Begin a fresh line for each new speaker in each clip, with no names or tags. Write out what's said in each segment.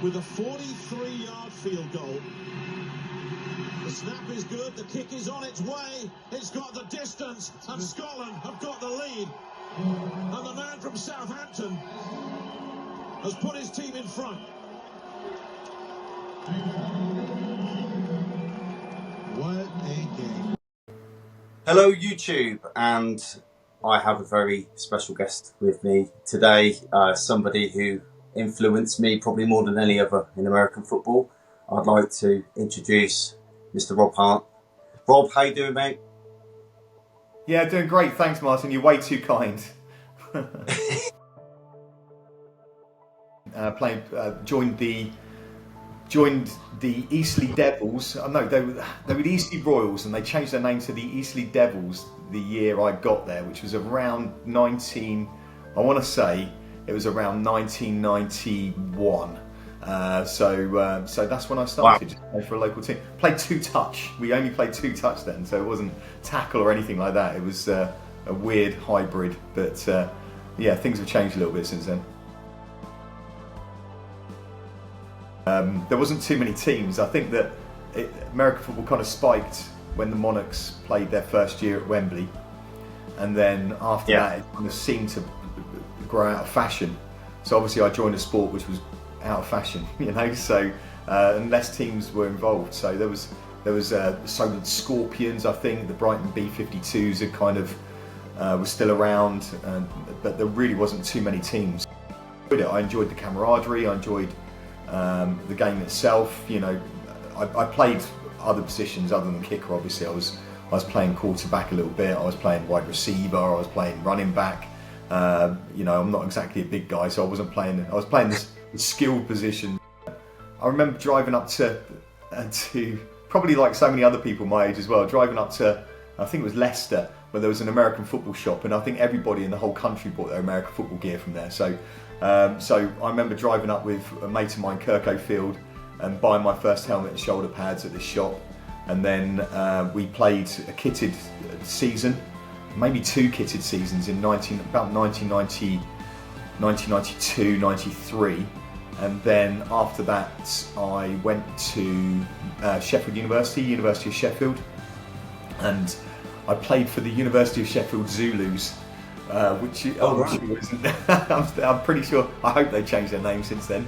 with a 43-yard field goal. The snap is good, the kick is on its way, it's got the distance, and Scotland have got the lead. And the man from Southampton has put his team in front. What a game.
Hello YouTube, and I have a very special guest with me today, somebody who influenced me probably more than any other in American football. I'd like to introduce Mr. Rob Hart. Rob, how you doing, mate?
Yeah, doing great. Thanks, Martin. You're way too kind. Joined the Eastleigh Devils. No, they were the Eastleigh Royals, and they changed their name to the Eastleigh Devils the year I got there, which was around 1991. So that's when I started. Wow. Just for a local team. Played two touch. We only played two touch then, so it wasn't tackle or anything like that. It was a weird hybrid, but yeah, things have changed a little bit since then. There wasn't too many teams. I think that American football kind of spiked when the Monarchs played their first year at Wembley, and then after that it kind of seemed to grow out of fashion. So obviously I joined a sport which was out of fashion, you know. So and less teams were involved. So there was Solent Scorpions. I think the Brighton B-52s had kind of was still around, but there really wasn't too many teams. I enjoyed the camaraderie. I enjoyed the game itself. You know, I played other positions other than kicker. Obviously, I was playing quarterback a little bit. I was playing wide receiver. I was playing running back. You know, I'm not exactly a big guy, so I was playing this skilled position. I remember driving up to probably like so many other people my age as well, driving up to, I think it was Leicester, where there was an American football shop, and I think everybody in the whole country bought their American football gear from there. So I remember driving up with a mate of mine, Kirk O'Field, and buying my first helmet and shoulder pads at this shop, and then we played a kitted season, maybe two kitted seasons in about 1992, 93, and then after that I went to Sheffield University of Sheffield, and I played for the University of Sheffield Zulus, which I'm pretty sure, I hope they changed their name since then.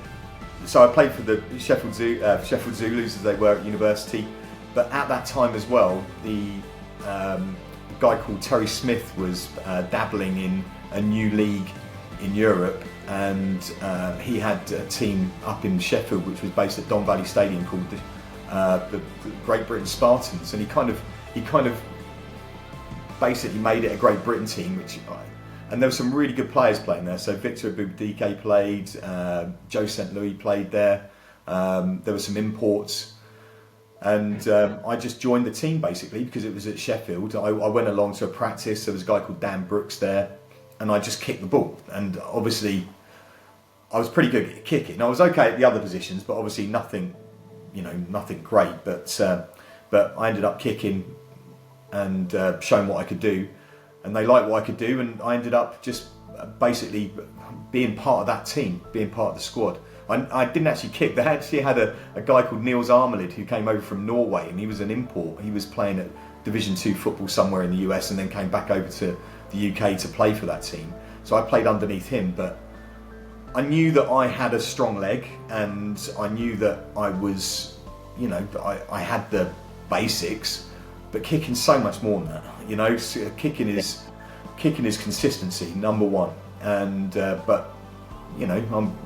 So I played for the Sheffield Zulus as they were at university, but at that time as well, the guy called Terry Smith was dabbling in a new league in Europe, and he had a team up in Sheffield which was based at Don Valley Stadium called the Great Britain Spartans, and he kind of basically made it a Great Britain team, and there were some really good players playing there. So Victor Abubdike played, Joe St. Louis played there, there were some imports, and I just joined the team basically because it was at Sheffield. I went along to a practice. There was a guy called Dan Brooks there, and I just kicked the ball, and obviously I was pretty good at kicking. I was okay at the other positions, but obviously nothing great, but I ended up kicking and showing what I could do, and they liked what I could do, and I ended up just basically being part of that team, being part of the squad. I didn't actually kick. They actually had a guy called Niels Armelid who came over from Norway, and he was an import. He was playing at Division 2 football somewhere in the US, and then came back over to the UK to play for that team. So I played underneath him, but I knew that I had a strong leg, and I knew that I was, you know, I had the basics, but kicking's so much more than that. You know, kicking is consistency, number one. And but you know,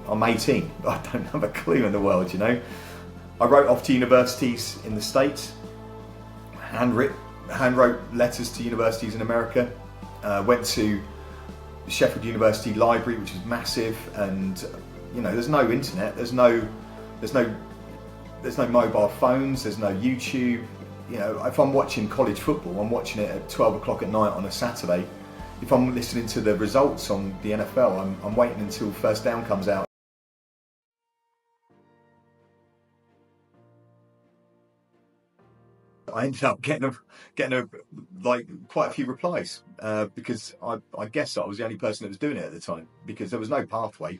I'm 18. I don't have a clue in the world. You know, I wrote off to universities in the States, handwrote letters to universities in America. Went to the Sheffield University Library, which was massive, and you know, there's no internet, there's no mobile phones, there's no YouTube. You know, if I'm watching college football, I'm watching it at 12 o'clock at night on a Saturday. If I'm listening to the results on the NFL, I'm waiting until first down comes out. I ended up getting like quite a few replies because I guess I was the only person that was doing it at the time, because there was no pathway.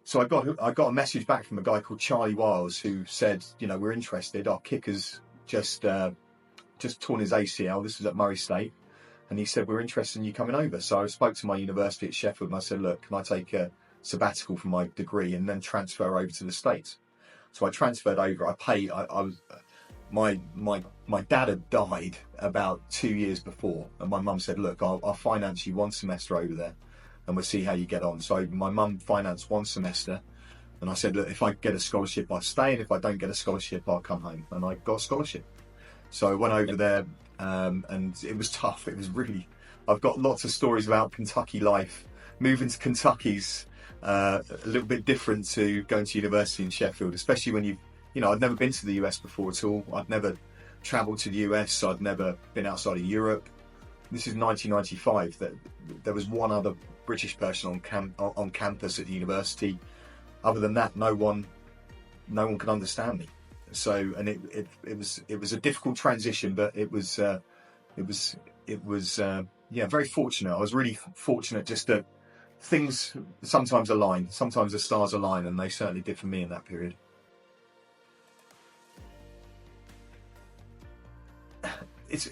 So I got a message back from a guy called Charlie Wiles who said, we're interested. Our kicker's just torn his ACL. This was at Murray State. And he said, we're interested in you coming over. So I spoke to my university at Sheffield and I said, look, can I take a sabbatical from my degree and then transfer over to the States? So I transferred over. My dad had died about 2 years before. And my mum said, look, I'll finance you one semester over there and we'll see how you get on. So my mum financed one semester. And I said, look, if I get a scholarship, I'll stay. And if I don't get a scholarship, I'll come home. And I got a scholarship. So I went over there. And it was tough. It was really. I've got lots of stories about Kentucky life. Moving to Kentucky's a little bit different to going to university in Sheffield, especially when I'd never been to the US before at all. I'd never travelled to the US. I'd never been outside of Europe. This is 1995. That there was one other British person on campus at the university. Other than that, no one could understand me. So, and it was a difficult transition, but it was very fortunate. I was really fortunate just that things sometimes align, sometimes the stars align, and they certainly did for me in that period.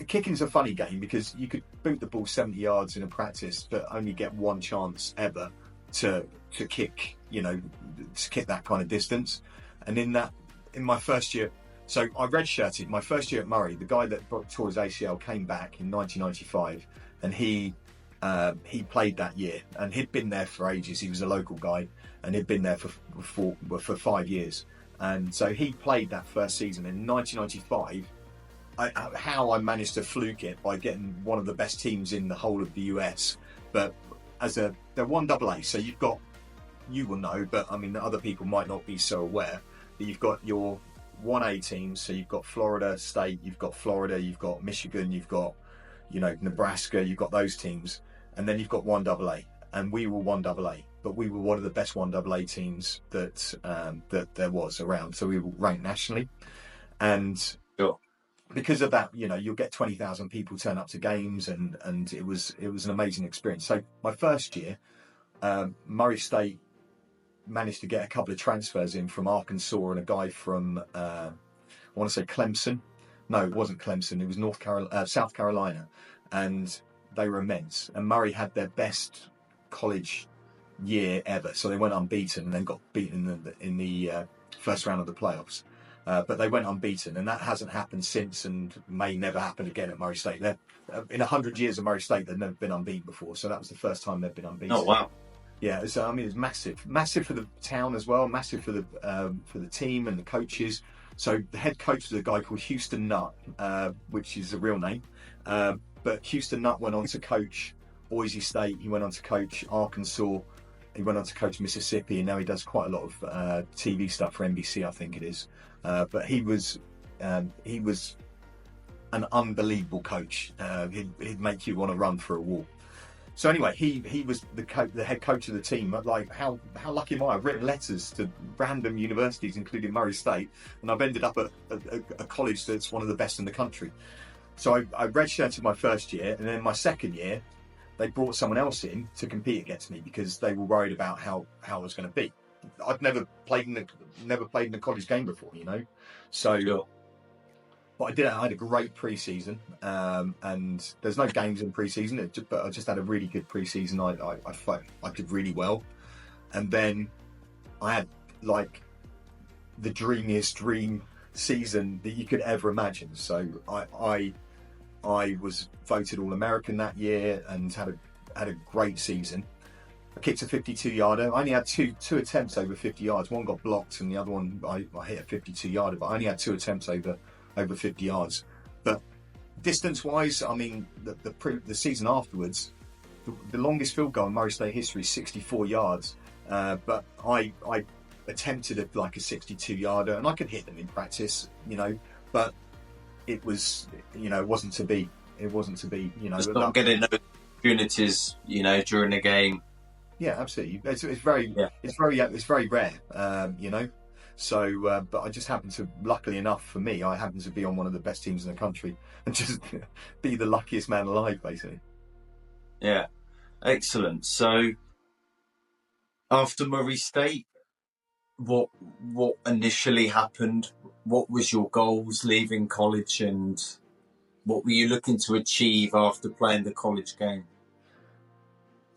Kicking's a funny game because you could boot the ball 70 yards in a practice, but only get one chance ever to kick, to kick that kind of distance. And in my first year, so I redshirted my first year at Murray. The guy that tore his ACL came back in 1995, and he played that year, and he'd been there for ages. He was a local guy, and he'd been there for 5 years, and so he played that first season in 1995. How I managed to fluke it by getting one of the best teams in the whole of the US, but they're 1AA, so you will know, but I mean other people might not be so aware. You've got your 1A teams, so you've got Florida State, you've got Florida, you've got Michigan, you've got, Nebraska, you've got those teams, and then you've got 1AA, and we were 1AA, but we were one of the best 1AA teams that there was around, so we were ranked nationally, and because of that, you'll get 20,000 people turn up to games, and it was an amazing experience. So my first year, Murray State managed to get a couple of transfers in from Arkansas and a guy from I want to say Clemson. No, it wasn't Clemson. It was South Carolina, and they were immense. And Murray had their best college year ever, so they went unbeaten and then got beaten in the first round of the playoffs. But they went unbeaten, and that hasn't happened since, and may never happen again at Murray State. In 100 years of Murray State, they've never been unbeaten before, so that was the first time they've been unbeaten.
Oh wow!
Yeah, so it's massive for the town as well, massive for the team and the coaches. So the head coach was a guy called Houston Nutt, which is a real name. But Houston Nutt went on to coach Boise State. He went on to coach Arkansas. He went on to coach Mississippi, and now he does quite a lot of TV stuff for NBC, I think it is. But he was an unbelievable coach. He'd make you want to run for a walk. So anyway, he was the head coach of the team. Like, how lucky am I? I've written letters to random universities, including Murray State, and I've ended up at a college that's one of the best in the country. So I redshirted my first year, and then my second year, they brought someone else in to compete against me because they were worried about how I was going to be. I'd never played in a college game before, So,
sure.
But I had a great pre-season, and there's no games in pre-season, but I just had a really good pre-season. I did really well, and then I had like the dreamiest dream season that you could ever imagine. So I was voted All-American that year and had a great season. I kicked a 52-yarder. I only had two attempts over 50 yards. One got blocked, and the other one I hit a 52-yarder. But I only had 2 attempts over 50 yards. But distance-wise, I mean, the season afterwards, the longest field goal in Murray State history is 64 yards. But I attempted a 62-yarder, and I could hit them in practice, But it was, it wasn't to be. It wasn't to be,
Just not getting those opportunities, during the game.
Yeah, absolutely. It's very rare, So, but I just happened to, luckily enough for me, I happened to be on one of the best teams in the country and just be the luckiest man alive, basically.
Yeah, excellent. So, after Murray State, what initially happened? What was your goals leaving college, and what were you looking to achieve after playing the college game?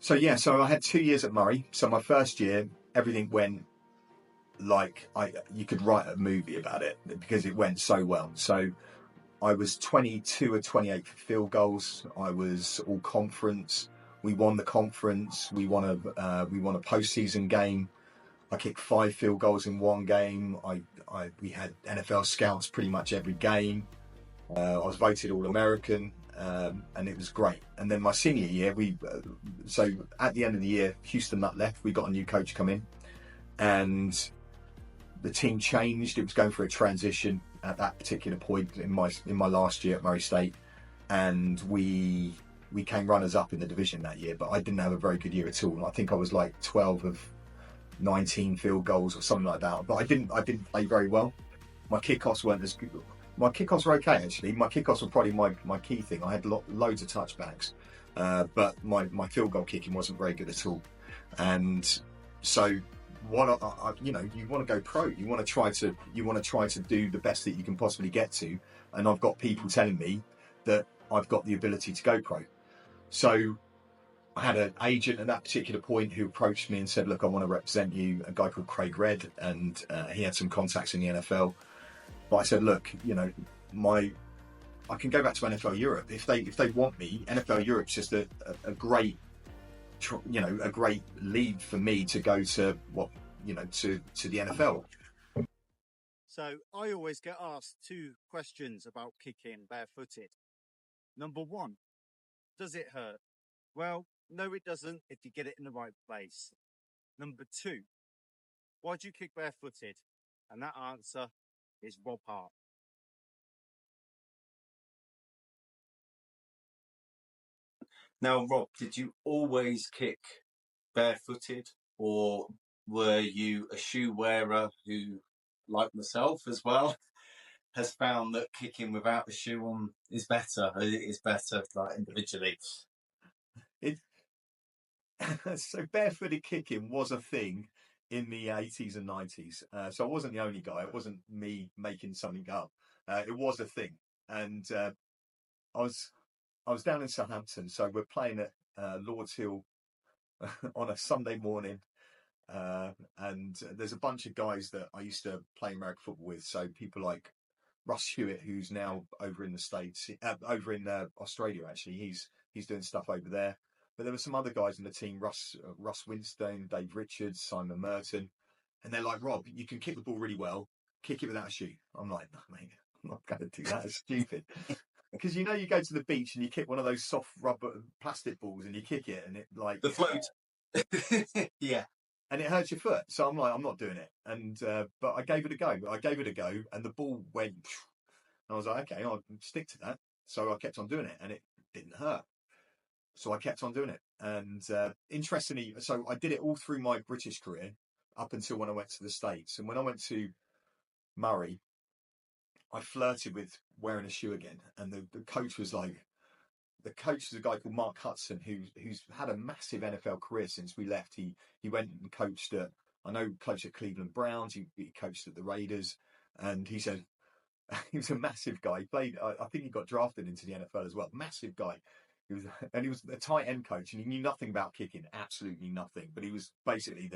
So I had 2 years at Murray. So my first year, everything went like you could write a movie about it because it went so well. So I was 22 or 28 for field goals. I was all conference. We won the conference. We won a postseason game. I kicked 5 field goals in one game. We had NFL scouts pretty much every game. I was voted All American, and it was great. And then my senior year, so at the end of the year, Houston Nutt left. We got a new coach come in, and the team changed. It was going through a transition at that particular point in my last year at Murray State, and we came runners up in the division that year. But I didn't have a very good year at all. I think I was like 12 of 19 field goals or something like that. But I didn't play very well. My kickoffs weren't as good. My kickoffs were okay, actually. My kickoffs were probably my key thing. I had loads of touchbacks, but my field goal kicking wasn't very good at all. And so, you want to go pro. You want to try to do the best that you can possibly get to. And I've got people telling me that I've got the ability to go pro. So I had an agent at that particular point who approached me and said, "Look, I want to represent you." A guy called Craig Redd, and he had some contacts in the NFL. But I said, "Look, I can go back to NFL Europe if they want me. NFL Europe's just a great, a great lead for me to go to to the NFL."
So I always get asked 2 questions about kicking barefooted. Number 1, does it hurt? Well, no, it doesn't if you get it in the right place. Number 2, why do you kick barefooted? And that answer is Rob Hart.
Now, Rob, did you always kick barefooted, or were you a shoe wearer who, like myself as well, has found that kicking without a shoe on is better? It is better, like, individually.
So barefooted kicking was a thing in the 80s and 90s. So I wasn't the only guy. It wasn't me making something up. It was a thing. And I was down in Southampton. So we're playing at Lord's Hill on a Sunday morning. And there's a bunch of guys that I used to play American football with. So people like Russ Hewitt, who's now over in the States, over in Australia, actually. He's doing stuff over there. But there were some other guys in the team, Russ Winstone, Dave Richards, Simon Merton. And they're like, "Rob, you can kick the ball really well. Kick it without a shoe." I'm like, "No, mate, I'm not going to do that. It's stupid." Because you go to the beach and you kick one of those soft rubber plastic balls and you kick it and it like...
The float. Yeah.
And it hurts your foot. So I'm like, I'm not doing it. And but I gave it a go. And the ball went... And I was like, okay, I'll stick to that. So I kept on doing it and it didn't hurt. So I kept on doing it. And interestingly, so I did it all through my British career up until when I went to the States. And when I went to Murray, I flirted with wearing a shoe again. And the coach was like... The coach is a guy called Mark Hudson, who's had a massive NFL career since we left. He went and coached at Cleveland Browns. He coached at the Raiders. And he said... He was a massive guy. He played... I think he got drafted into the NFL as well. Massive guy. He was a tight end coach, and he knew nothing about kicking, absolutely nothing. But he was basically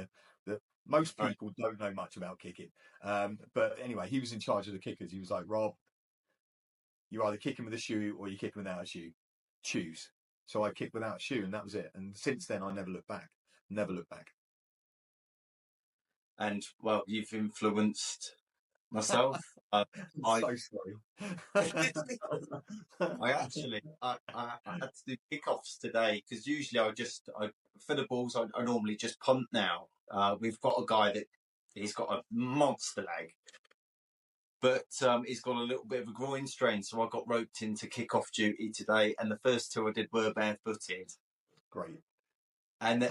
the most people don't know much about kicking. But anyway, he was in charge of the kickers. He was like, "Rob, you're either kicking with a shoe or you're kicking without a shoe. Choose." So I kicked without a shoe, and that was it. And since then, I never looked back. Never looked back.
And well, you've influenced myself.
I'm so sorry.
I had to do kickoffs today because usually for the balls I normally just punt now. We've got a guy that he's got a monster leg, but he's got a little bit of a groin strain, so I got roped into kickoff duty today, and the first 2 I did were barefooted.
Great.
And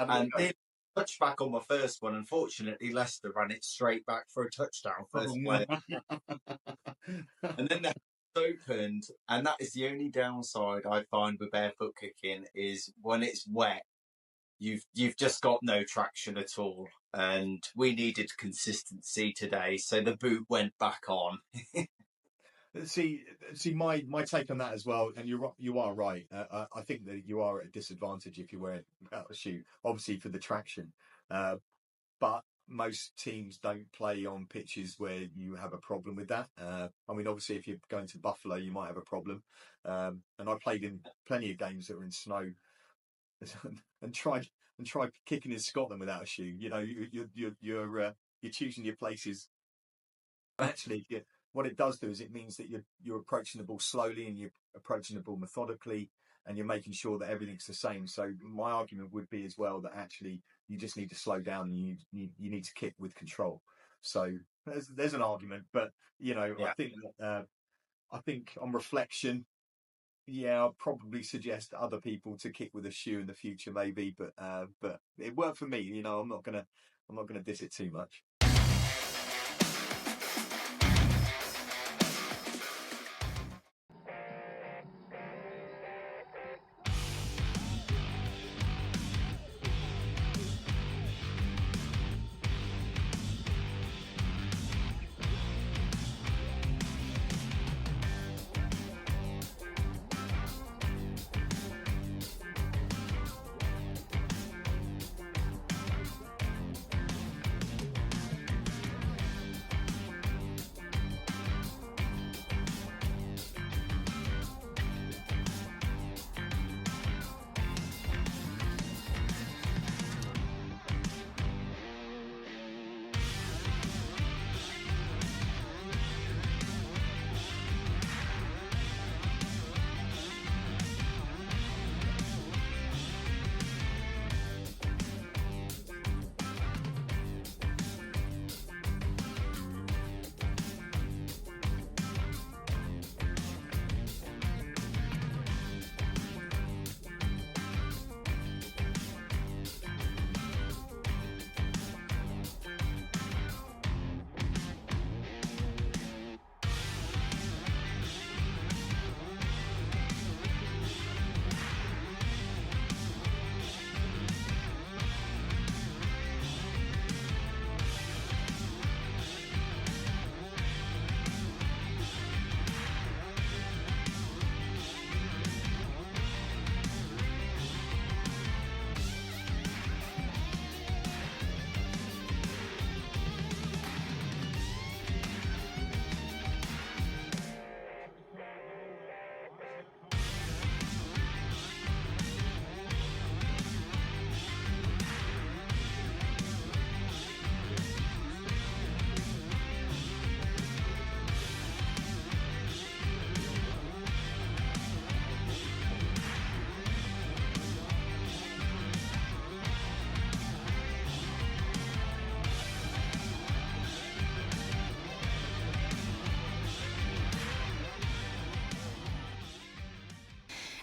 touchback on my first one. Unfortunately, Leicester ran it straight back for a touchdown first play. And then that opened, and that is the only downside I find with barefoot kicking is when it's wet, you've just got no traction at all, and we needed consistency today, so the boot went back on.
See, my take on that as well, and you are right. I think that you are at a disadvantage if you're wearing a shoe, obviously for the traction. But most teams don't play on pitches where you have a problem with that. I mean, obviously, if you're going to Buffalo, you might have a problem. And I played in plenty of games that were in snow, and tried kicking in Scotland without a shoe. You know, you're choosing your places. Actually, what it does do is it means that you're approaching the ball slowly, and you're approaching the ball methodically, and you're making sure that everything's the same. So my argument would be as well that actually you just need to slow down, and you need to kick with control. So there's an argument, but you know,
Yeah.
I think on reflection, yeah, I'll probably suggest other people to kick with a shoe in the future, maybe. But it worked for me. You know, I'm not gonna diss it too much.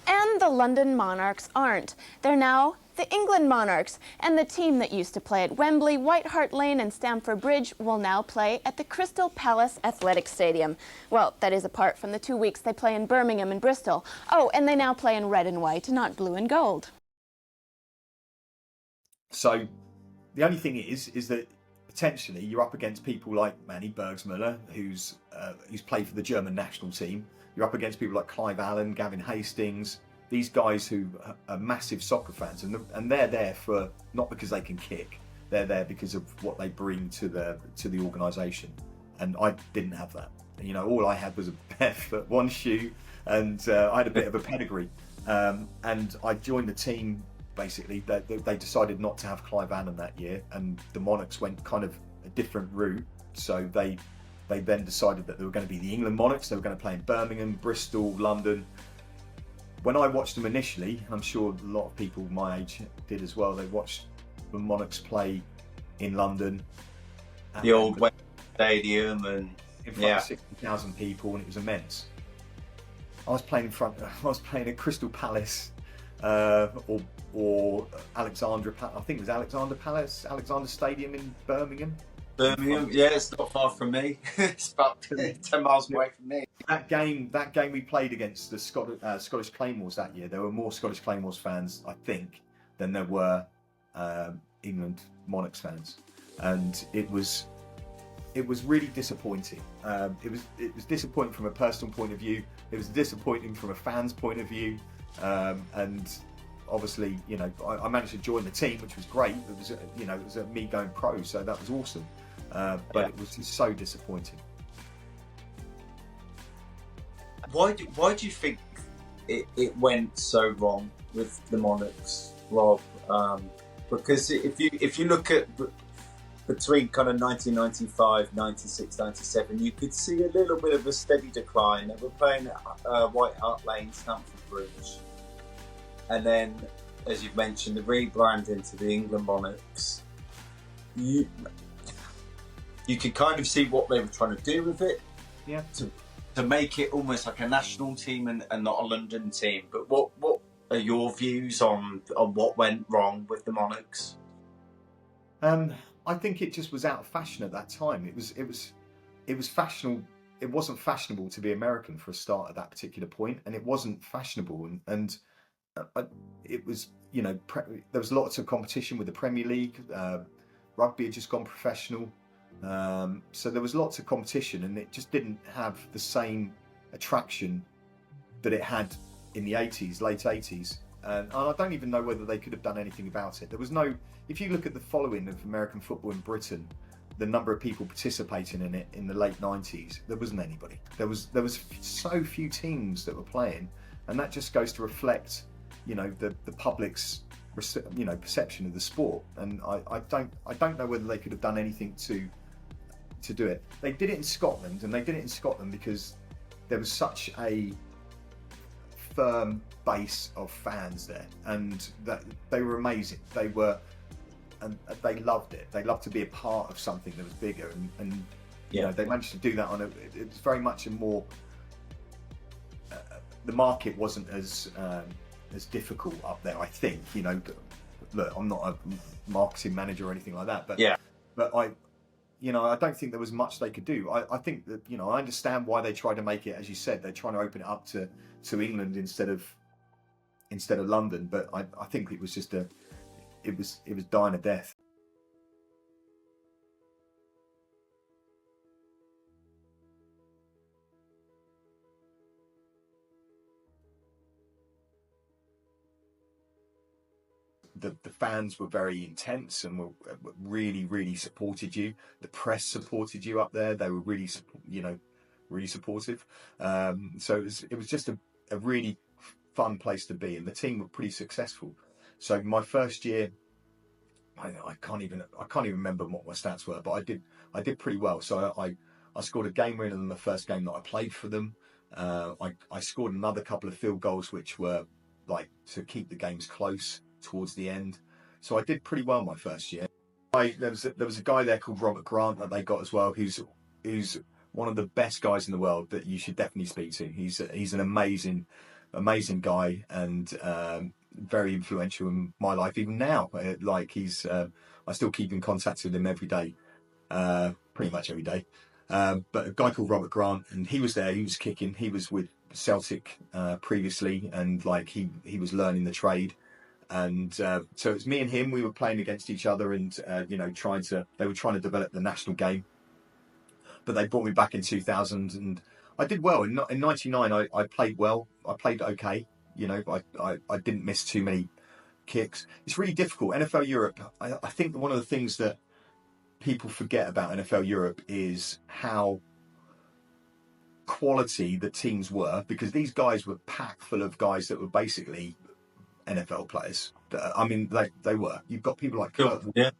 And the London Monarchs aren't. They're now the England Monarchs, and the team that used to play at Wembley, White Hart Lane and Stamford Bridge will now play at the Crystal Palace Athletic Stadium. Well, that is apart from the 2 weeks they play in Birmingham and Bristol. Oh, and they now play in red and white, not blue and gold.
So the only thing is that potentially you're up against people like Manny Bergsmuller, who's played for the German national team. You're up against people like Clive Allen, Gavin Hastings, these guys who are massive soccer fans, and they're there for not because they can kick. They're there because of what they bring to the organisation. And I didn't have that. You know, all I had was a barefoot, one shoe, and I had a bit of a pedigree. And I joined the team. Basically, they decided not to have Clive Allen that year, and the Monarchs went kind of a different route. So they then decided that they were going to be the England Monarchs. They were going to play in Birmingham, Bristol, London. When I watched them initially, and I'm sure a lot of people my age did as well, they watched the Monarchs play in London.
The old Wembley Stadium, and
in front of 60,000 people, and it was immense. I was playing at Crystal Palace, or Alexandra. I think it was Alexander Stadium in Birmingham.
Yeah, it's not far from me. It's about 10 miles away from me.
That game we played against the Scottish Claymores that year. There were more Scottish Claymores fans, I think, than there were England Monarchs fans, and it was really disappointing. It was disappointing from a personal point of view. It was disappointing from a fan's point of view, and obviously, I managed to join the team, which was great. It was, it was me going pro, so that was awesome. But it was just so disappointing.
Why do you think it went so wrong with the Monarchs, Rob? Because if you look at between kind of 1995, 96, 97, you could see a little bit of a steady decline. They were playing at White Hart Lane, Stamford Bridge. And then, as you've mentioned, the rebrand into the England Monarchs. You could kind of see what they were trying to do with it.
Yeah.
To make it almost like a national team and not a London team. But what are your views on what went wrong with the Monarchs?
I think it just was out of fashion at that time. It was fashionable. It wasn't fashionable to be American for a start at that particular point, and it wasn't fashionable. And it was, there was lots of competition with the Premier League. Rugby had just gone professional, so there was lots of competition, and it just didn't have the same attraction that it had in the 80s, late 80s. And I don't even know whether they could have done anything about it. There was no. If you look at the following of American football in Britain, the number of people participating in it in the late 90s, there wasn't anybody. There was so few teams that were playing, and that just goes to reflect, the public's, perception of the sport. And I don't know whether they could have done anything to do it. They did it in Scotland, and they did it in Scotland because there was such a firm base of fans there, and that they were amazing. And they loved it. They loved to be a part of something that was bigger, and they managed to do that it was very much a more. The market wasn't as difficult up there, I think. Look, I'm not a marketing manager or anything like that, but I don't think there was much they could do. I think that, I understand why they tried to make it, as you said, they're trying to open it up to England instead of London. But I think it was just it was dying a death. The fans were very intense and were really, really supported you. The press supported you up there. They were really, really supportive. So it was just a really fun place to be, and the team were pretty successful. So my first year, I can't even remember what my stats were, but I did pretty well. So I scored a game winner in the first game that I played for them. I scored another couple of field goals, which were like to keep the games close towards the end. So I did pretty well my first year. There was a guy there called Robert Grant that they got as well, who's one of the best guys in the world that you should definitely speak to. He's an amazing guy, and very influential in my life even now. I still keep in contact with him every day, pretty much every day. But a guy called Robert Grant, and he was there. He was kicking. He was with Celtic previously, and he was learning the trade. And so it was me and him. We were playing against each other, and they were trying to develop the national game. But they brought me back in 2000, and I did well. In 99, I played well. I played okay. I didn't miss too many kicks. It's really difficult. NFL Europe, I think that one of the things that people forget about NFL Europe is how quality the teams were, because these guys were packed full of guys that were basically NFL players. I mean, they were. You've got people like Kurt.
Yeah.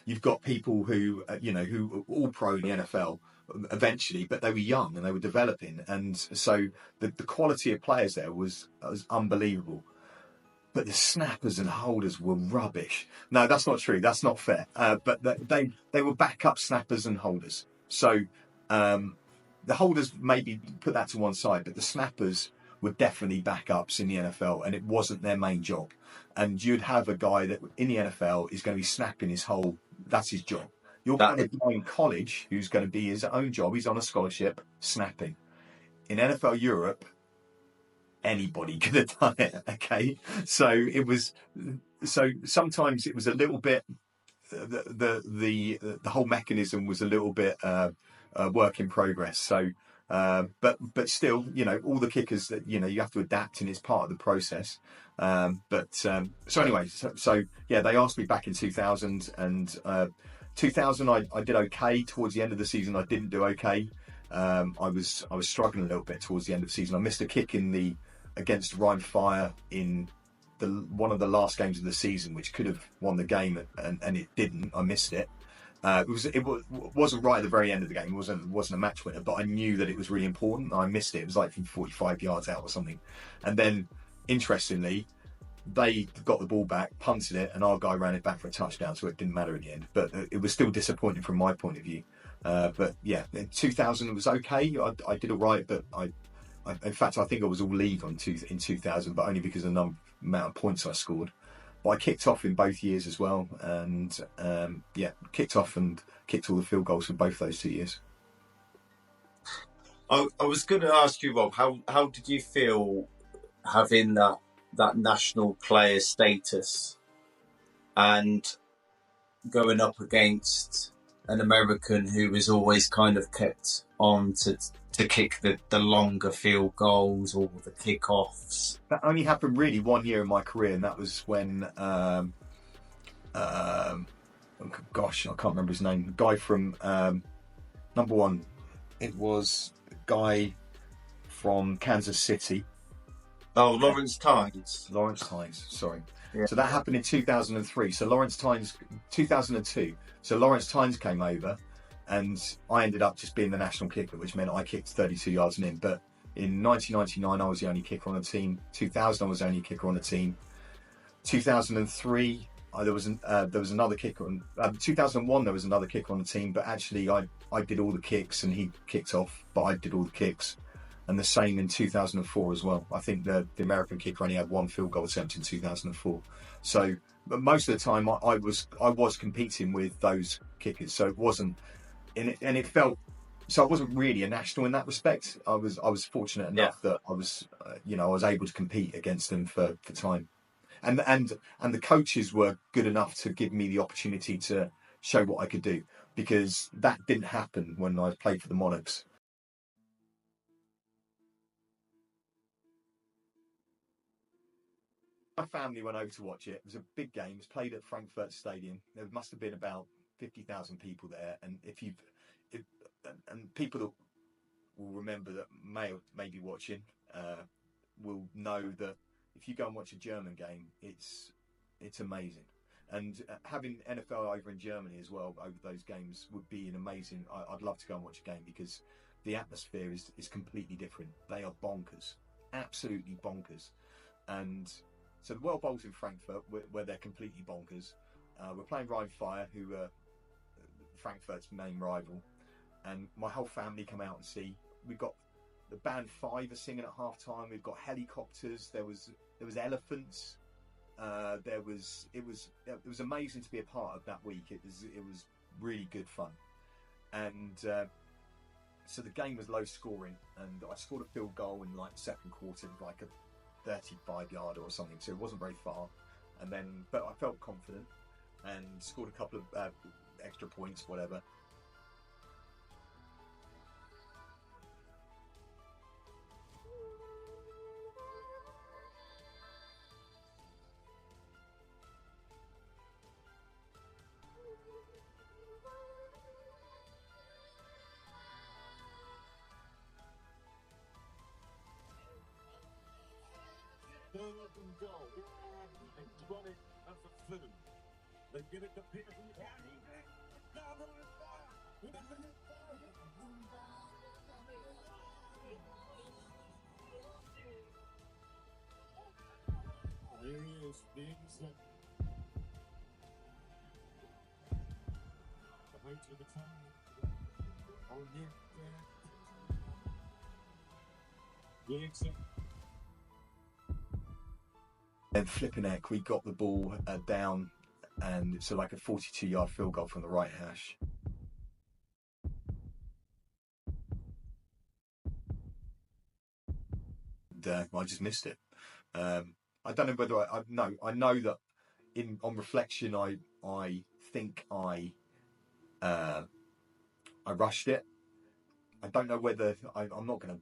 You've got people who who were all pro in the NFL eventually, but they were young and they were developing, and so the quality of players there was unbelievable. But the snappers and holders were rubbish. No, that's not true. That's not fair. But they were backup snappers and holders. So the holders, maybe put that to one side, but the snappers were definitely backups in the NFL, and it wasn't their main job. And you'd have a guy that in the NFL is going to be snapping that's his job. You're going to guy in college who's going to be his own job. He's on a scholarship, snapping. In NFL Europe, anybody could have done it. Okay, so it was so sometimes it was a little bit, the whole mechanism was a little bit work in progress. So, but still, all the kickers that you have to adapt, and it's part of the process. So anyway, so yeah, they asked me back in 2000, and 2000 I did okay. Towards the end of the season, I didn't do okay. I was struggling a little bit towards the end of the season. I missed a kick against Rhine Fire in one of the last games of the season, which could have won the game, and it didn't. I missed it. It wasn't right at the very end of the game. It wasn't a match winner, but I knew that it was really important. I missed it. It was like from 45 yards out or something. And then, interestingly, they got the ball back, punted it, and our guy ran it back for a touchdown, so it didn't matter in the end. But it was still disappointing from my point of view. But yeah, in 2000 it was okay. I did all right, but in fact, I think I was all league in 2000, but only because of the amount of points I scored. But I kicked off in both years as well, and kicked off and kicked all the field goals for both those 2 years.
I was going to ask you, Rob, how did you feel having that national player status and going up against an American who was always kind of kept on to kick the longer field goals or the kickoffs?
That only happened really 1 year in my career, and that was when gosh, I can't remember his name. The guy from number one. It was a guy from Kansas City.
Oh, Lawrence Tynes.
Lawrence Tynes, sorry.
Yeah.
So that happened in 2003. So Lawrence Tynes, 2002. So Lawrence Tynes came over, and I ended up just being the national kicker, which meant I kicked 32 yards and in. But in 1999, I was the only kicker on the team. 2000, I was the only kicker on the team. 2003, there was another kicker. 2001, there was another kicker on the team. But actually, I did all the kicks, and he kicked off. But I did all the kicks. And the same in 2004 as well. I think the American kicker only had one field goal attempt in 2004. So most of the time I was competing with those kickers. So it wasn't, and it felt, so I wasn't really a national in that respect. I was fortunate enough that I was able to compete against them for time. And the coaches were good enough to give me the opportunity to show what I could do, because that didn't happen when I played for the Monarchs. My family went over to watch it. It was a big game. It was played at Frankfurt Stadium. There must have been about 50,000 people there. And and people that will remember that may be watching will know that if you go and watch a German game, it's amazing. And having NFL over in Germany as well over those games would be an amazing. I'd love to go and watch a game, because the atmosphere is completely different. They are bonkers, absolutely bonkers, and. So the World Bowl's in Frankfurt, where they're completely bonkers. We're playing Rhine Fire, who are Frankfurt's main rival, and my whole family come out and see. We've got the band 5 are singing at half time. We've got helicopters. There was elephants. It was amazing to be a part of that week. It was really good fun, and so the game was low scoring, and I scored a field goal in like the second quarter, like a 35-yarder or something, so it wasn't very far. But I felt confident and scored a couple of extra points, whatever.
Open goal. It's got it as a flume. They give it to Peterson. Here he is, being sent. The height of the time. Oh, yeah. Being sent.
And flipping heck, we got the ball down, and it's like a 42-yard field goal from the right hash. And I just missed it. I don't know whether I know that on reflection, I think I rushed it. I don't know whether I'm not going to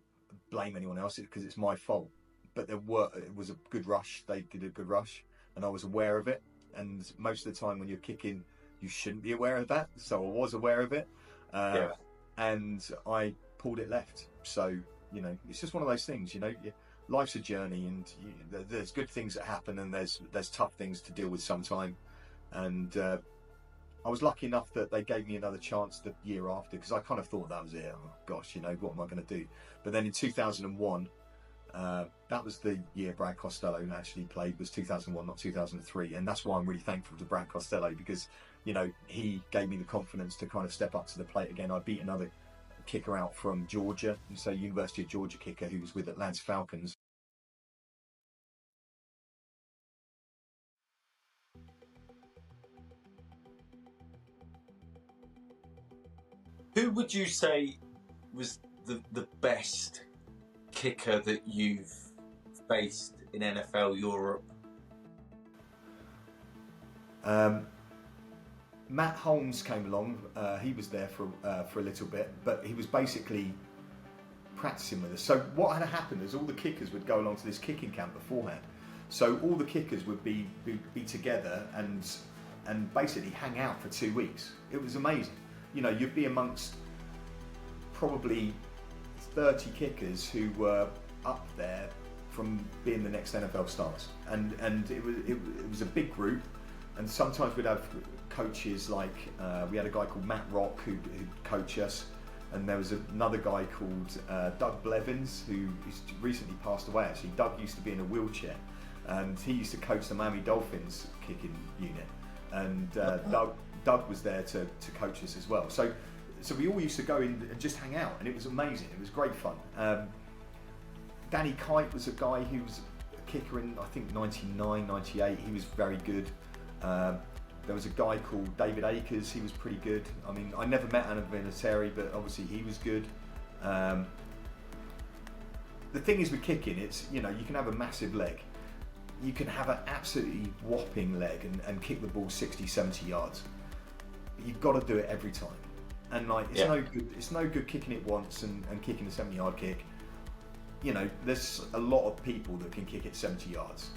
blame anyone else because it's my fault. But it was a good rush. They did a good rush, and I was aware of it. And most of the time, when you're kicking, you shouldn't be aware of that. So I was aware of it, and I pulled it left. So it's just one of those things. Life's a journey, and there's good things that happen, and there's tough things to deal with sometime. And I was lucky enough that they gave me another chance the year after, because I kind of thought that was it. Oh gosh, what am I going to do? But then in 2001, that was the year Brad Costello actually played, was 2001, not 2003. And that's why I'm really thankful to Brad Costello, because, he gave me the confidence to kind of step up to the plate again. I beat another kicker out from Georgia, so University of Georgia kicker who was with Atlanta Falcons.
Who would you say was the best kicker that you've faced in NFL Europe?
Matt Holmes came along. He was there for a little bit, but he was basically practicing with us. So what had happened is all the kickers would go along to this kicking camp beforehand. So all the kickers would be together and basically hang out for 2 weeks. It was amazing. You'd be amongst probably 30 kickers who were up there from being the next NFL stars, and it was a big group. And sometimes we'd have coaches like we had a guy called Matt Rock who'd coach us, and there was another guy called Doug Blevins who's recently passed away. Actually, Doug used to be in a wheelchair, and he used to coach the Miami Dolphins kicking unit, and Doug was there to coach us as well. So we all used to go in and just hang out, and it was amazing. It was great fun. Danny Kite was a guy who was a kicker in, I think, 99, 98. He was very good. There was a guy called David Akers. He was pretty good. I mean, I never met Anna Vinatieri, but obviously he was good. The thing is with kicking, it's, you can have a massive leg. You can have an absolutely whopping leg and kick the ball 60, 70 yards. You've got to do it every time, and it's no good kicking it once and kicking a 70-yard kick. There's a lot of people that can kick it 70 yards,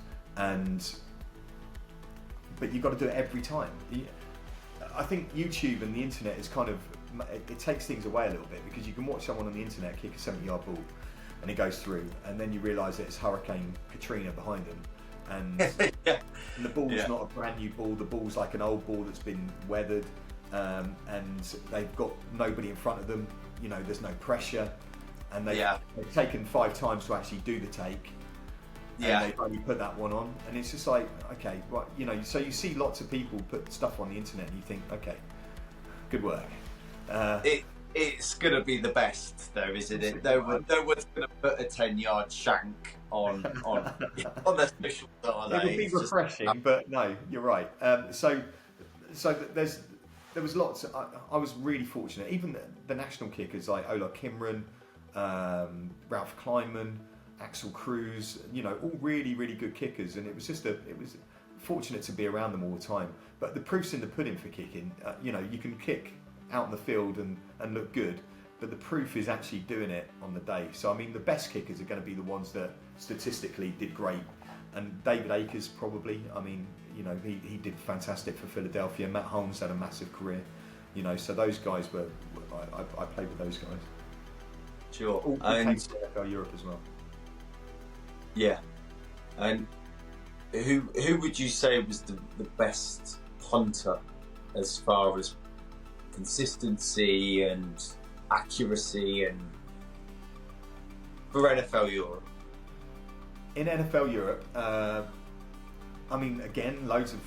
but you've got to do it every time. I think YouTube and the internet is it takes things away a little bit, because you can watch someone on the internet kick a 70-yard ball and it goes through, and then you realise that it's Hurricane Katrina behind them. And, and the ball's not a brand new ball. The ball's like an old ball that's been weathered, and they've got nobody in front of them. There's no pressure, and they've taken 5 times to actually do the take. And they've only put that one on, and it's just like, okay, right, so you see lots of people put stuff on the internet, and you think, okay, good work.
It's going to be the best, though, isn't it? No one's going to put a 10-yard shank on their special style.
It would be refreshing, but no, you're right. So there was lots. I was really fortunate. Even the national kickers like Ola Kimron, Ralph Kleinman, Axel Cruz, all really, really good kickers, and it was fortunate to be around them all the time. But the proof's in the pudding for kicking. You can kick out in the field and look good, but the proof is actually doing it on the day. So I mean, the best kickers are going to be the ones that statistically did great, and David Akers probably. I mean, he did fantastic for Philadelphia. Matt Holmes had a massive career, so those guys were. I played with those guys.
Sure.
All came to NFL Europe as well.
Yeah, and who would you say was the best punter as far as consistency and accuracy and for NFL Europe?
In NFL Europe, I mean, again, loads of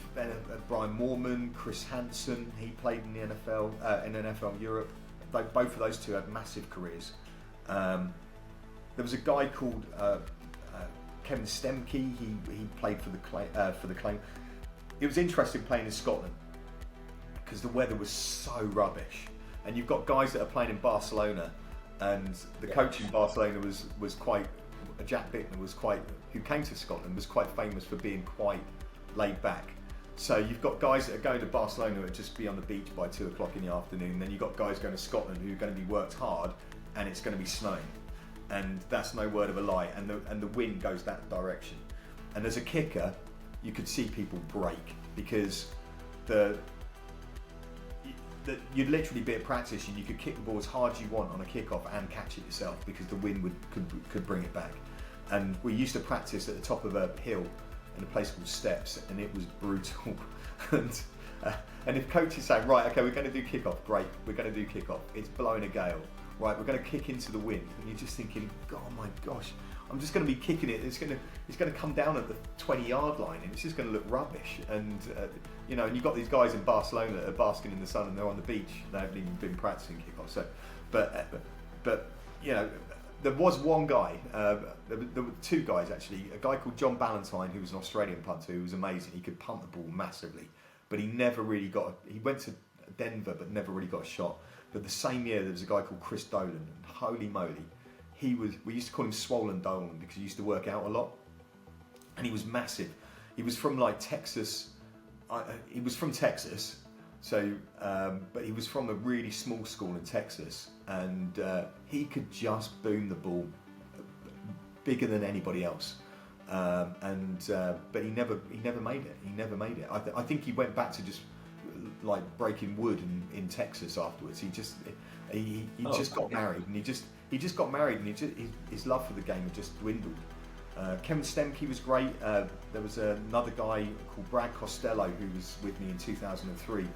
Brian Moorman, Chris Hansen. He played in the NFL in NFL Europe. Both of those two had massive careers. There was a guy called Kevin Stemke. He played for the Claymores. It was interesting playing in Scotland because the weather was so rubbish, and you've got guys that are playing in Barcelona, and the coach in Barcelona was quite. Jack Bickner who came to Scotland, was quite famous for being quite laid back. So you've got guys that are going to Barcelona who are just be on the beach by 2 o'clock in the afternoon. Then you've got guys going to Scotland who are going to be worked hard, and it's going to be snowing, and that's no word of a lie. And the wind goes that direction. And as a kicker, you could see people break because you'd literally be at practice and you could kick the ball as hard as you want on a kickoff and catch it yourself because the wind could bring it back. And we used to practice at the top of a hill in a place called Steps, and it was brutal. And if coaches say, right, okay, we're going to do kickoff, great, we're going to do kickoff. It's blowing a gale, right? We're going to kick into the wind, and you're just thinking, oh my gosh, I'm just going to be kicking it. It's going to come down at the 20-yard line, and it's just going to look rubbish. And and you've got these guys in Barcelona that are basking in the sun, and they're on the beach. They haven't even been practicing kickoff. So, but there was one guy. There were two guys actually. A guy called John Ballantyne, who was an Australian punter, who was amazing. He could punt the ball massively, but he never really got. He went to Denver, but never really got a shot. But the same year, there was a guy called Chris Dolan, and holy moly, we used to call him Swollen Dolan because he used to work out a lot, and he was massive. He was from like Texas. He was from Texas, so but he was from a really small school in Texas, and he could just boom the ball bigger than anybody else. But he never made it. He never made it. I think he went back to just like breaking wood in Texas afterwards. He just got married, and he just got married, and his love for the game had just dwindled. Kevin Stemke was great. There was another guy called Brad Costello who was with me in 2003,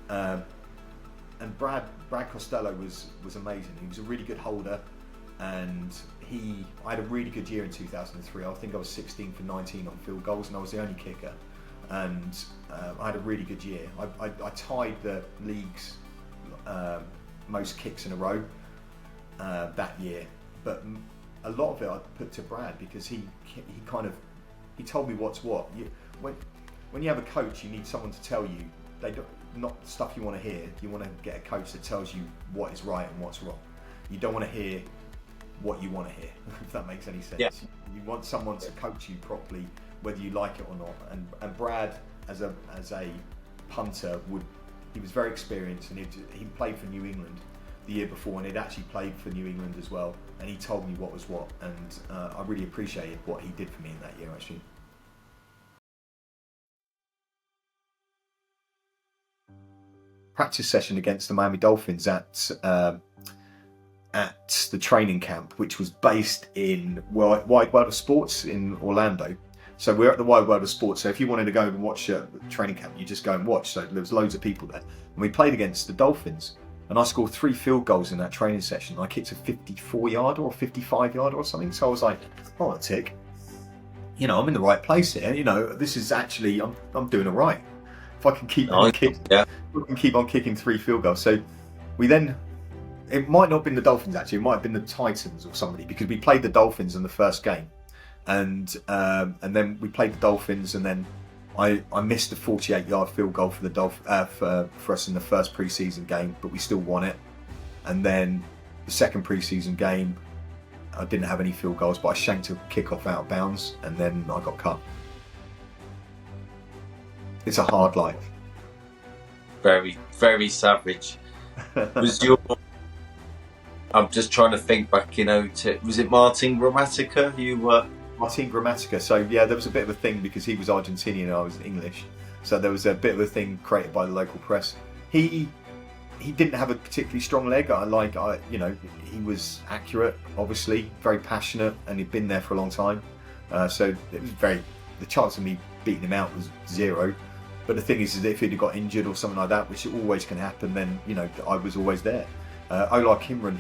and Brad Costello was amazing. He was a really good holder, and I had a really good year in 2003. I think I was 16 for 19 on field goals, and I was the only kicker. And I had a really good year. I tied the league's most kicks in a row that year, but a lot of it I put to Brad because he told me what's what. When you have a coach, you need someone to tell you not stuff you want to hear. You want to get a coach that tells you what is right and what's wrong. You don't want to hear what you want to hear, if that makes any sense. Yeah. You want someone to coach you properly, whether you like it or not. And Brad, as a punter, he was very experienced, and he played for New England the year before, and he'd actually played for New England as well. And he told me what was what, and I really appreciated what he did for me in that year, actually. Practice session against the Miami Dolphins at the training camp, which was based in Wide World of Sports in Orlando. So we're at the Wide World of Sports. So if you wanted to go and watch the training camp, you just go and watch. So there was loads of people there, and we played against the Dolphins. And I scored 3 field goals in that training session. I kicked a 54-yarder or 55-yarder or something. So I was like, oh, a tick. I'm in the right place here. This is actually, I'm doing all right. If I can keep on kicking 3 field goals. So we then, it might not have been the Dolphins actually. It might have been the Titans or somebody, because we played the Dolphins in the first game. And then we played the Dolphins, and then I missed a 48-yard field goal for the for us in the first pre-season game, but we still won it. And then the second pre-season game, I didn't have any field goals, but I shanked a kickoff out of bounds, and then I got cut. It's a hard life.
Very, very savage. I'm just trying to think back, was it Martin Gramatica you were?
Martin Gramatica. So yeah, there was a bit of a thing because he was Argentinian and I was English. So there was a bit of a thing created by the local press. He didn't have a particularly strong leg. He was accurate, obviously, very passionate, and he'd been there for a long time. So it was the chance of me beating him out was 0. But the thing is if he'd have got injured or something like that, which always can happen, then I was always there. Ola Kimron,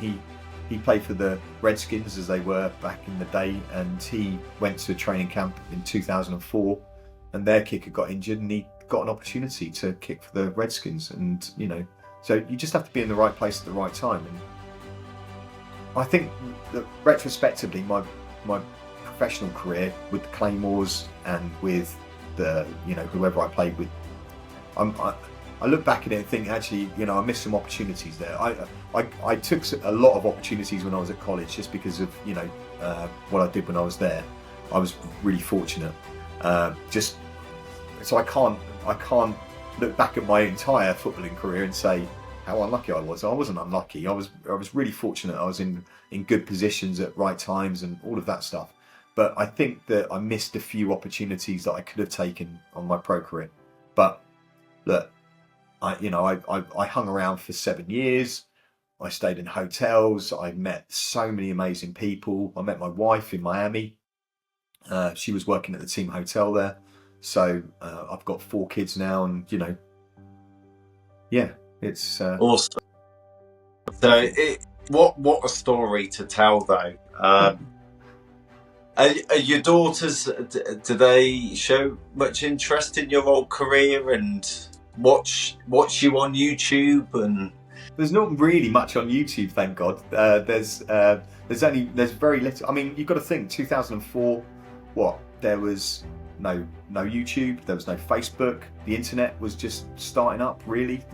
he played for the Redskins as they were back in the day, and he went to a training camp in 2004, and their kicker got injured, and he got an opportunity to kick for the Redskins. And so you just have to be in the right place at the right time. And I think that retrospectively, my professional career with the Claymores and with the whoever I played with, I look back at it and think, actually, I missed some opportunities there. I took a lot of opportunities when I was at college just because of what I did when I was there. I was really fortunate. So I I can't look back at my entire footballing career and say how unlucky I was. I wasn't unlucky. I was really fortunate. I was in good positions at right times and all of that stuff. But I think that I missed a few opportunities that I could have taken on my pro career. But look, I hung around for 7 years. I stayed in hotels. I met so many amazing people. I met my wife in Miami. She was working at the team hotel there. So I've got 4 kids now, and yeah, it's
awesome. So, what a story to tell, though. Are your daughters? Do they show much interest in your whole career and watch you on YouTube? And
there's not really much on YouTube, thank God. There's very little. I mean, you've got to think 2004. What, there was no YouTube, there was no Facebook, the internet was just starting up, really.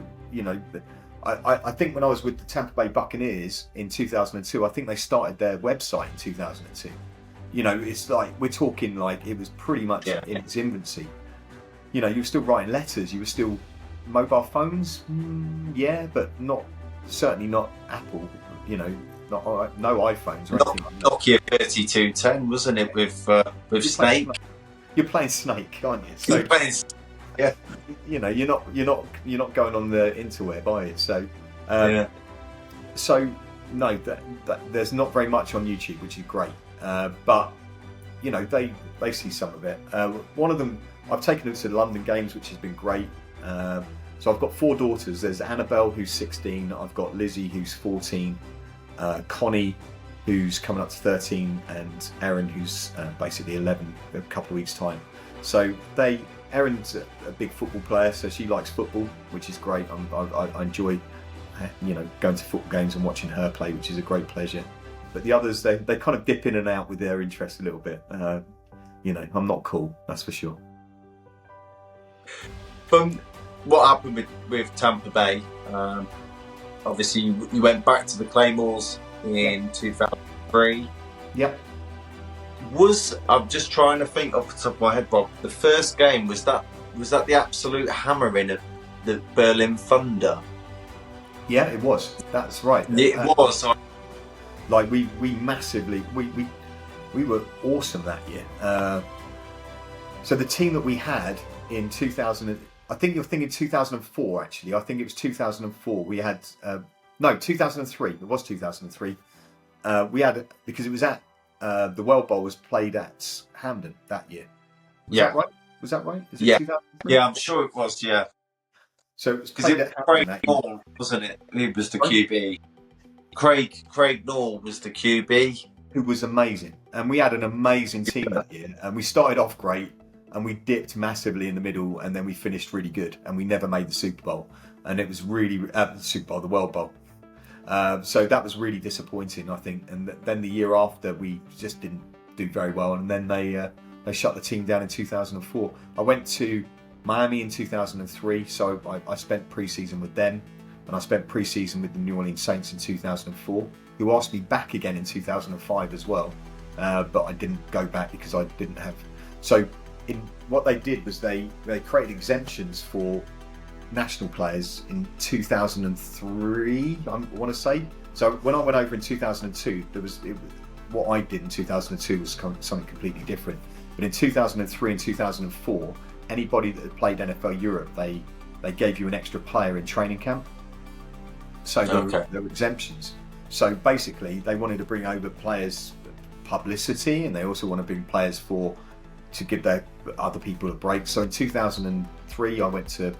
I think when I was with the Tampa Bay Buccaneers in 2002, I think they started their website in 2002. It's like, we're talking like it was pretty much in its infancy. You were still writing letters, you were still mobile phones, but certainly not Apple, no iPhones or anything.
Nokia 3210, wasn't it, with Snake?
You're playing Snake, aren't you? So,
you're playing, yeah.
You're not going on the interweb, are you? So, So no, there's not very much on YouTube, which is great. But they see some of it. One of them, I've taken them to the London Games, which has been great. So I've got 4 daughters. There's Annabelle, who's 16. I've got Lizzie, who's 14. Connie, who's coming up to 13, and Erin, who's basically 11 in a couple of weeks' time. So Erin's a big football player, so she likes football, which is great. I enjoy, going to football games and watching her play, which is a great pleasure. But the others, they kind of dip in and out with their interest a little bit. I'm not cool, that's for sure.
What happened with Tampa Bay? Obviously, you went back to the Claymores in 2003.
Yep.
I'm just trying to think off the top of my head, Bob. The first game, was that the absolute hammering of the Berlin Thunder?
Yeah, it was. That's right.
It was.
Like we massively we were awesome that year. So the team that we had in 2000. I think you're thinking 2004, actually. I think it was 2004. We had 2003. It was 2003. We had, because it was at the World Bowl was played at Hampden that year. Was that right? Was that right? Is it 2003?
Yeah, I'm sure it was. Yeah.
So it was played at Hampden that year.
Craig, wasn't it? Who was the QB? Craig Nall was the QB,
who was amazing, and we had an amazing team that year. And we started off great. And we dipped massively in the middle, and then we finished really good, and we never made the Super Bowl. And it was really the Super Bowl, the World Bowl. So that was really disappointing, I think. And then the year after, we just didn't do very well. And then they shut the team down in 2004. I went to Miami in 2003, so I spent pre-season with them, and I spent pre-season with the New Orleans Saints in 2004, who asked me back again in 2005 as well, but I didn't go back because I didn't have. So. What they did was they created exemptions for national players in 2003, I want to say. So when I went over in 2002, what I did in 2002 was something completely different. But in 2003 and 2004, anybody that had played NFL Europe, they gave you an extra player in training camp. So there were exemptions. So basically, they wanted to bring over players publicity, and they also want to bring players to give their other people a break. So in 2003, I went to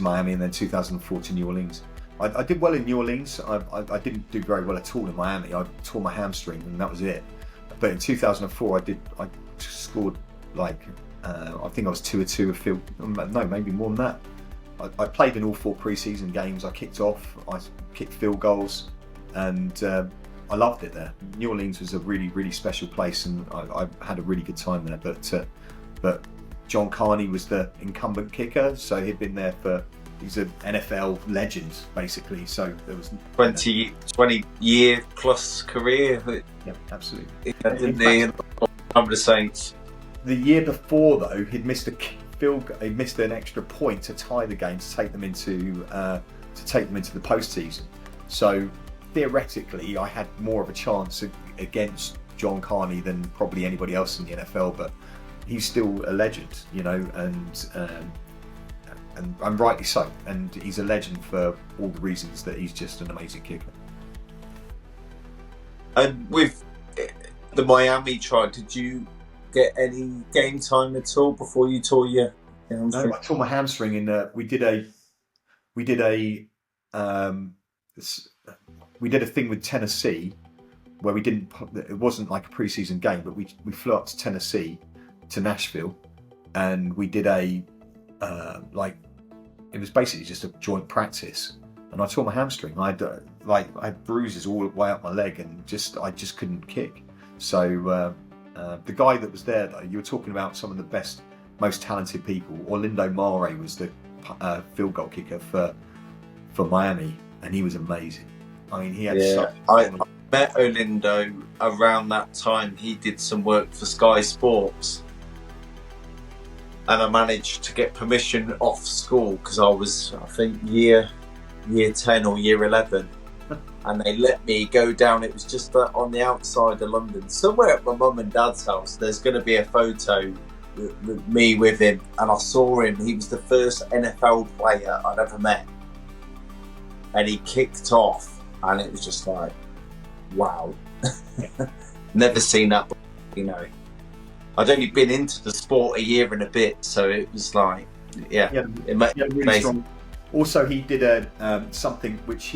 Miami, and then 2004 to New Orleans. I did well in New Orleans. I didn't do very well at all in Miami. I tore my hamstring, and that was it. But in 2004, I scored I think I was 2-2 a field. No, maybe more than that. I played in all 4 pre-season games. I kicked off. I kicked field goals, and I loved it there. New Orleans was a really, really special place, and I had a really good time there. But John Carney was the incumbent kicker, so he'd been there he's an NFL legend, basically. So there was
20 year plus career.
Yeah, absolutely.
Didn't he? I'm the Saints.
The year before, though, he'd missed he missed an extra point to tie the game to take them into the postseason. So theoretically, I had more of a chance against John Carney than probably anybody else in the NFL. But he's still a legend, you know, and rightly so. And he's a legend for all the reasons that he's just an amazing kicker.
And with the Miami trial, did you get any game time at all before you tore your hamstring?
No, I tore my hamstring in. We did a thing with Tennessee where we didn't. It wasn't like a preseason game, but we flew up to Tennessee, to Nashville, and we did it was basically just a joint practice, and I tore my hamstring. I had bruises all the way up my leg, and I just couldn't kick. So the guy that was there, though, you were talking about some of the best, most talented people. Orlando Mare was the field goal kicker for Miami, and he was amazing. I mean, he had
I met Orlando around that time. He did some work for Sky Sports, and I managed to get permission off school because I was, I think, year 10 or year 11. And they let me go down. It was just on the outside of London, somewhere at my mum and dad's house. There's going to be a photo with me with him, and I saw him. He was the first NFL player I'd ever met, and he kicked off, and it was just like, wow. Never seen that before, you know. I'd only been into the sport a year and a bit, so it was like, really
strong. Also, he did something which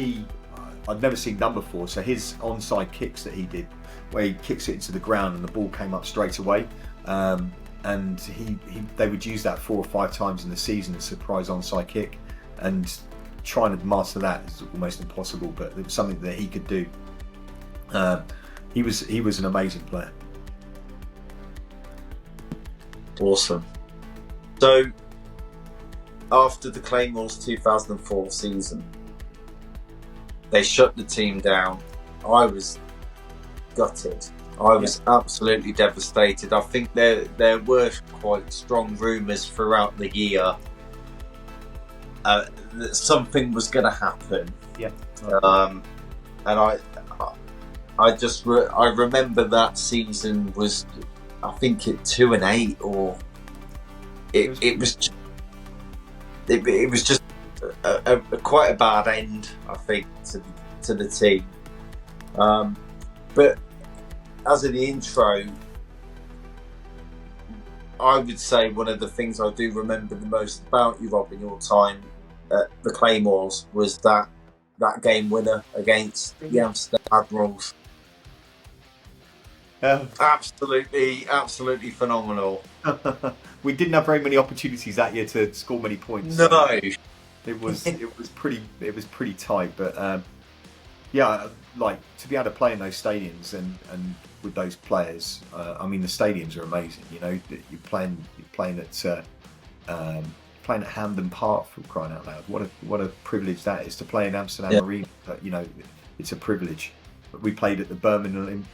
I'd never seen done before. So his onside kicks that he did, where he kicks it into the ground and the ball came up straight away, and they would use that 4 or 5 times in the season, a surprise onside kick, and trying to master that is almost impossible. But it was something that he could do. He was an amazing player.
Awesome. So after the Claymores 2004 season, they shut the team down. I was gutted. I was absolutely devastated. I think there were quite strong rumours throughout the year that something was going to happen.
Yeah.
And I remember that season was, I think, at 2-8, or it was just quite a bad end, I think, to the team. But as of the intro, I would say one of the things I do remember the most about you, Rob, in your time at the Claymores was that game winner against the Amsterdam Admirals. Absolutely phenomenal.
We didn't have very many opportunities that year to score many points.
No.
So it was pretty tight, but like to be able to play in those stadiums and with those players, I mean the stadiums are amazing. You know, you're playing at Hampden Park, for crying out loud. What a privilege that is to play in Amsterdam Arena. But, you know, it's a privilege. But we played at the Berlin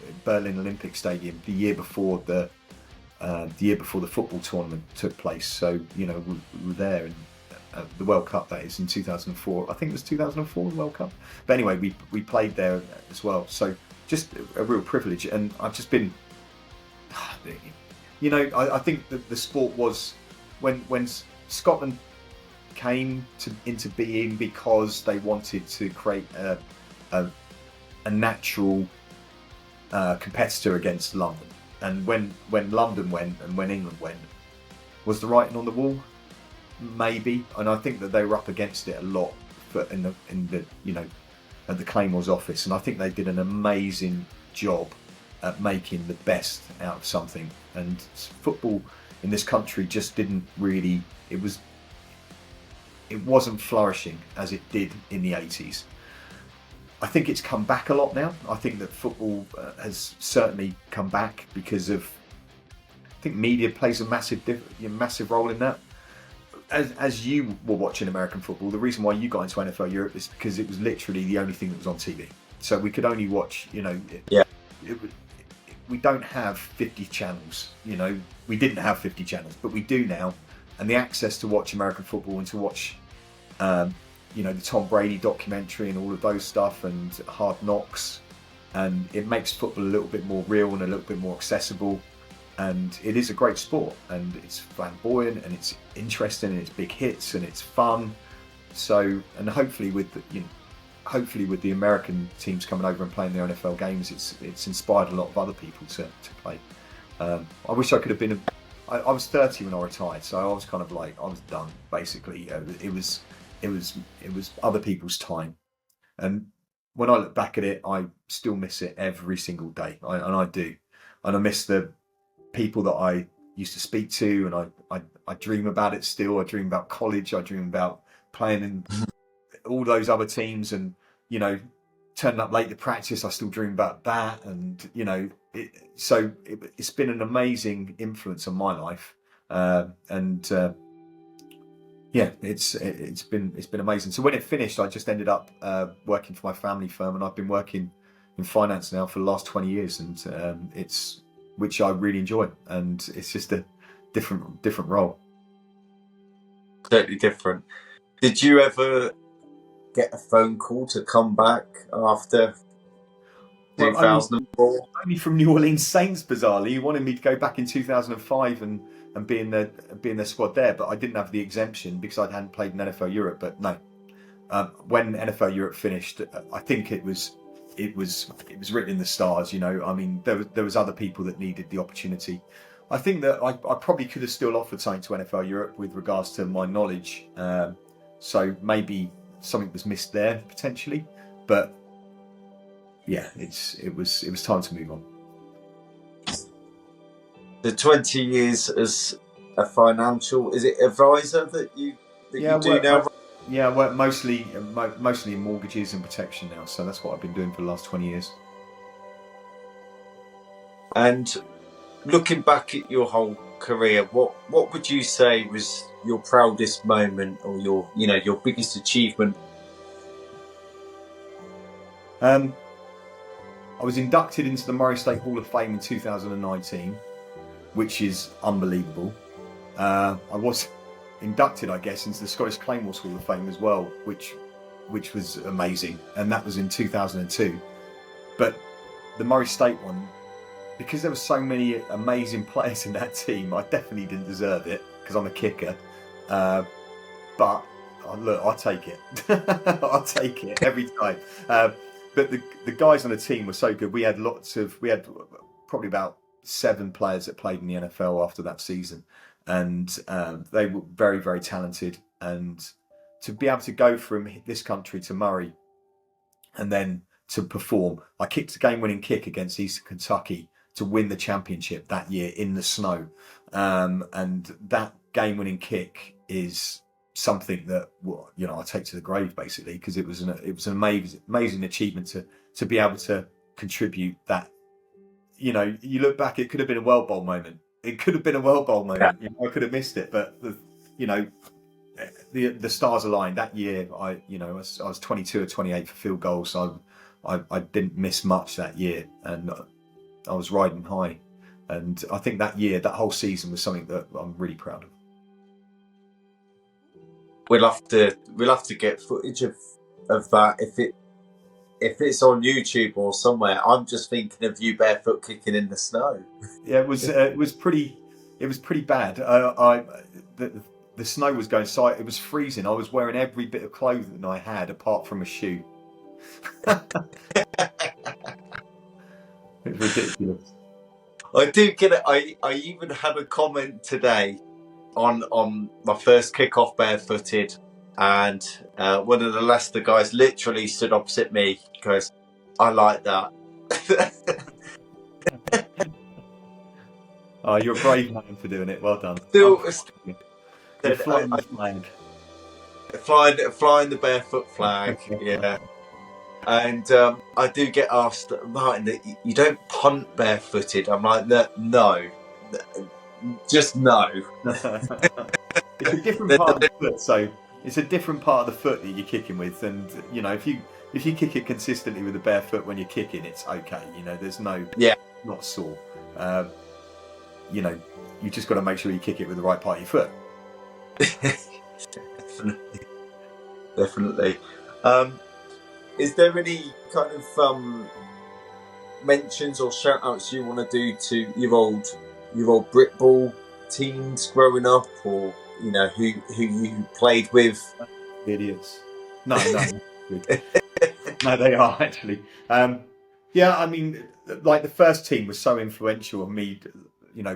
Olympic Stadium the year before the football tournament took place. So, you know, we were there in the World Cup, that is, in 2004. I think it was 2004, the World Cup. But anyway, we played there as well. So just a real privilege. And I've just been, you know, I think that the sport was, when Scotland came into being because they wanted to create a natural competitor against London. And when London went and when England went, was the writing on the wall? Maybe. And I think that they were up against it a lot in the you know, at the Claymores office. And I think they did an amazing job at making the best out of something. And football in this country just didn't really, it wasn't flourishing as it did in the 80s. I think it's come back a lot now. I think that football has certainly come back because of, I think media plays a massive role in that. As you were watching American football, the reason why you got into NFL Europe is because it was literally the only thing that was on TV. So we could only watch, you know, it we don't have 50 channels. You know, we didn't have 50 channels, but we do now, and the access to watch American football and to watch, you know, the Tom Brady documentary and all of those stuff and Hard Knocks, and it makes football a little bit more real and a little bit more accessible. And it is a great sport, and it's flamboyant, and it's interesting, and it's big hits, and it's fun. So, and hopefully with the American teams coming over and playing their NFL games, it's inspired a lot of other people to play. I wish I could have been. I was 30 when I retired, so I was kind of like, I was done basically. It was other people's time, and when I look back at it, I still miss it every single day, and I do, and I miss the people that I used to speak to, and I dream about it still. I dream about college. I dream about playing in all those other teams, and you know, turning up late to practice. I still dream about that, and you know, it's been an amazing influence on my life, yeah, it's been amazing. So when it finished, I just ended up working for my family firm, and I've been working in finance now for the last 20 years, and which I really enjoy, and it's just a different role.
Totally different. Did you ever get a phone call to come back after 2004?
Only from New Orleans Saints, bizarrely. He wanted me to go back in 2005 and be in their squad there, but I didn't have the exemption because I hadn't played in NFL Europe. But no, when NFL Europe finished, I think it was written in the stars. You know, I mean, there was other people that needed the opportunity. I think that I probably could have still offered something to NFL Europe with regards to my knowledge. So maybe something was missed there potentially, but yeah, it was time to move on.
The 20 years as a financial, is it advisor that you do now?
Yeah, I work mostly in mortgages and protection now, so that's what I've been doing for the last 20 years.
And looking back at your whole career, what would you say was your proudest moment, or your biggest achievement?
I was inducted into the Murray State Hall of Fame in 2019, which is unbelievable. I was inducted, I guess, into the Scottish Claymores Hall of Fame as well, which was amazing, and that was in 2002. But the Murray State one, because there were so many amazing players in that team, I definitely didn't deserve it because I'm a kicker. But look, I'll take it. I'll take it every time. But the guys on the team were so good. We had probably about 7 players that played in the NFL after that season, and they were very, very talented. And to be able to go from this country to Murray and then to perform, I kicked a game-winning kick against Eastern Kentucky to win the championship that year in the snow, and that game-winning kick is something that I take to the grave basically, because it was an amazing achievement to be able to contribute that. You know, you look back, it could have been a World Bowl moment. It could have been a World Bowl moment. Yeah. I could have missed it, but the stars aligned that year. I was 22 or 28 for field goals, so I didn't miss much that year, and I was riding high. And I think that whole season was something that I'm really proud of.
We'll have to get footage of that if it's on YouTube or somewhere. I'm just thinking of you barefoot kicking in the snow.
Yeah, it was pretty bad. The snow was going, so it was freezing. I was wearing every bit of clothing I had apart from a shoe. It was ridiculous.
I do get it. I even had a comment today on my first kickoff barefooted, and one of the Leicester guys literally stood opposite me, goes, "I like that."
Oh, you're a brave man for doing it. Well done.
Still,
you're flying the flag.
Flying the barefoot flag, yeah. And I do get asked, Martin, that you don't punt barefooted. I'm like, no. Just no.
It's a different part of the foot, so it's a different part of the foot that you're kicking with, and if you kick it consistently with the bare foot when you're kicking, it's okay. There's no not sore. You know, you just got to make sure you kick it with the right part of your foot.
Definitely. Is there any kind of mentions or shout outs you want to do to your old Britball teams growing up, or who you played with?
Idiots. No. No, they are actually. Yeah, I mean, like the first team was so influential on me,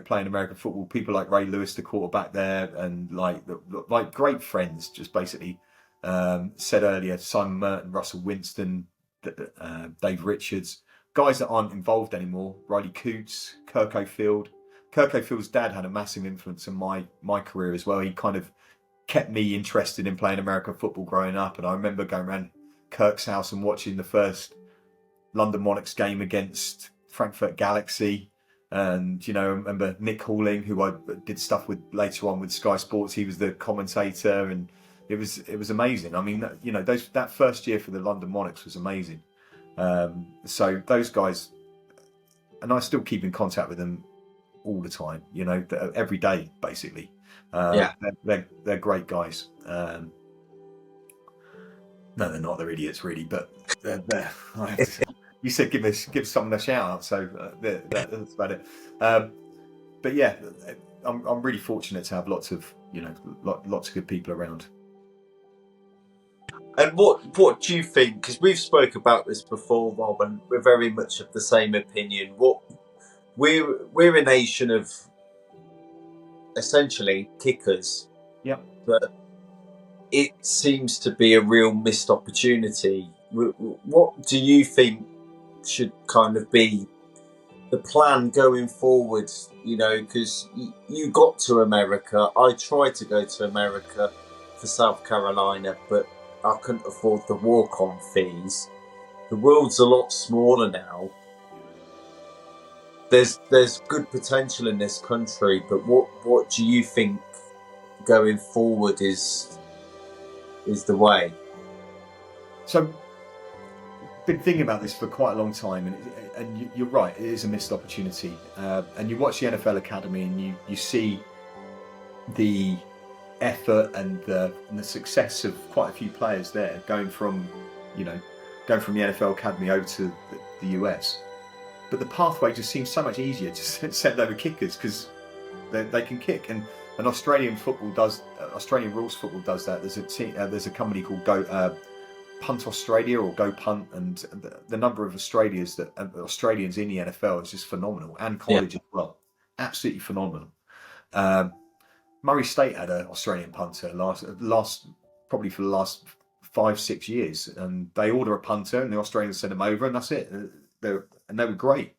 playing American football. People like Ray Lewis, the quarterback there, and like great friends. Just basically said earlier, Simon Merton, Russell Winston, Dave Richards, guys that aren't involved anymore. Riley Coots, Kirk O'Field. Kirk O'Field's dad had a massive influence on my career as well. He kind of kept me interested in playing American football growing up, and I remember going around Kirk's house and watching the first London Monarchs game against Frankfurt Galaxy. And I remember Nick Halling, who I did stuff with later on with Sky Sports. He was the commentator, and it was amazing. I mean, that first year for the London Monarchs was amazing. So those guys, and I still keep in contact with them all the time. Every day basically.
Yeah,
they're great guys. No, they're not. They're idiots, really. But you said give someone a shout out, so that's about it. But yeah, I'm really fortunate to have lots of good people around.
And what do you think? Because we've spoke about this before, Rob, and we're very much of the same opinion. We're a nation of essentially kickers.
Yep.
But it seems to be a real missed opportunity. What do you think should kind of be the plan going forward? Because you got to America. I tried to go to America for South Carolina, but I couldn't afford the walk-on fees. The world's a lot smaller now. There's good potential in this country, but what do you think going forward is the way?
So, been thinking about this for quite a long time, and you're right, it is a missed opportunity. And you watch the NFL Academy, and you see the effort and the success of quite a few players there going from the NFL Academy over to the US. But the pathway just seems so much easier to send over kickers because they can kick, and Australian rules football does that. There's a company called Punt Australia or Go Punt, and the number of Australians in the NFL is just phenomenal, and college as well, absolutely phenomenal. Murray State had an Australian punter last probably for the last 5-6 years, and they order a punter and the Australians send them over, and that's it. They were great.